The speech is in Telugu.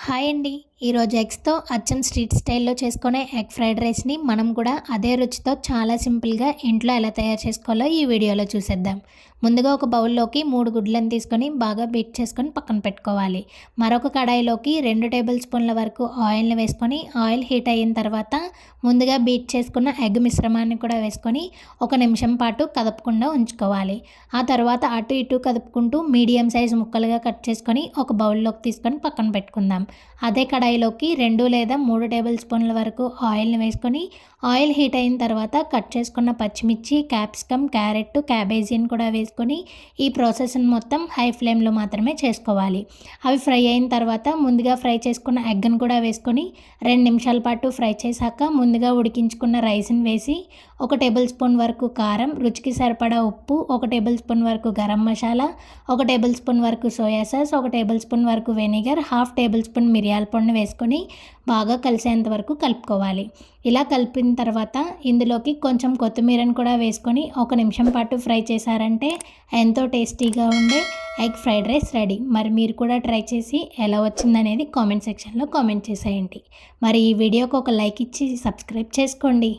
హాయ్ అండి. ఈరోజు ఎగ్స్‌తో అచ్చం స్ట్రీట్ స్టైల్‌లో చేసుకునే ఎగ్ ఫ్రైడ్ రైస్‌ని మనం కూడా అదే రుచితో చాలా సింపుల్‌గా ఇంట్లో ఎలా తయారు చేసుకోవాలో ఈ వీడియోలో చూసేద్దాం. ముందుగా ఒక బౌల్‌లోకి 3 గుడ్లను తీసుకొని బాగా బీట్ చేసుకొని పక్కన పెట్టుకోవాలి. మరొక కడాయిలోకి 2 టేబుల్ స్పూన్ల వరకు ఆయిల్‌ని వేసుకొని ఆయిల్ హీట్ అయిన తర్వాత ముందుగా బీట్ చేసుకున్న ఎగ్ మిశ్రమాన్ని కూడా వేసుకొని ఒక నిమిషం పాటు కదపకుండా ఉంచుకోవాలి. ఆ తర్వాత అటు ఇటు కదుపుకుంటూ మీడియం సైజ్ ముక్కలుగా కట్ చేసుకొని ఒక బౌల్‌లోకి తీసుకొని పక్కన పెట్టుకుందాం. అదే కడాయిలోకి 2 లేదా 3 టేబుల్ స్పూన్ల వరకు ఆయిల్‌ని వేసుకొని ఆయిల్ హీట్ అయిన తర్వాత కట్ చేసుకున్న పచ్చిమిర్చి, క్యాప్సికమ్, క్యారెట్, క్యాబేజీని కూడా వేసుకొని ఈ ప్రాసెస్‌ని మొత్తం హై ఫ్లేమ్‌లో మాత్రమే చేసుకోవాలి. అవి ఫ్రై అయిన తర్వాత ముందుగా ఫ్రై చేసుకున్న ఎగ్‌ని కూడా వేసుకొని 2 నిమిషాల పాటు ఫ్రై చేశాక ముందుగా ఉడికించుకున్న రైస్‌ని వేసి 1 టేబుల్ స్పూన్ వరకు కారం, రుచికి సరిపడా ఉప్పు, 1 టేబుల్ స్పూన్ వరకు గరం మసాలా, 1 టేబుల్ స్పూన్ వరకు సోయా సాస్, 1 టేబుల్ స్పూన్ వరకు వెనిగర్, హాఫ్ టేబుల్ స్పూన్ మిరియాల పొడిని వేసుకొని బాగా కలిసేంత వరకు కలుపుకోవాలి. ఇలా కలిపిన తర్వాత ఇందులోకి కొంచెం కొత్తిమీరను కూడా వేసుకొని 1 నిమిషం పాటు ఫ్రై చేశారంటే ఎంతో టేస్టీగా ఉండే ఎగ్ ఫ్రైడ్ రైస్ రెడీ. మరి మీరు కూడా ట్రై చేసి ఎలా వచ్చిందనేది కామెంట్ సెక్షన్లో కామెంట్ చేసేయండి. మరి ఈ వీడియోకి ఒక లైక్ ఇచ్చి సబ్స్క్రైబ్ చేసుకోండి.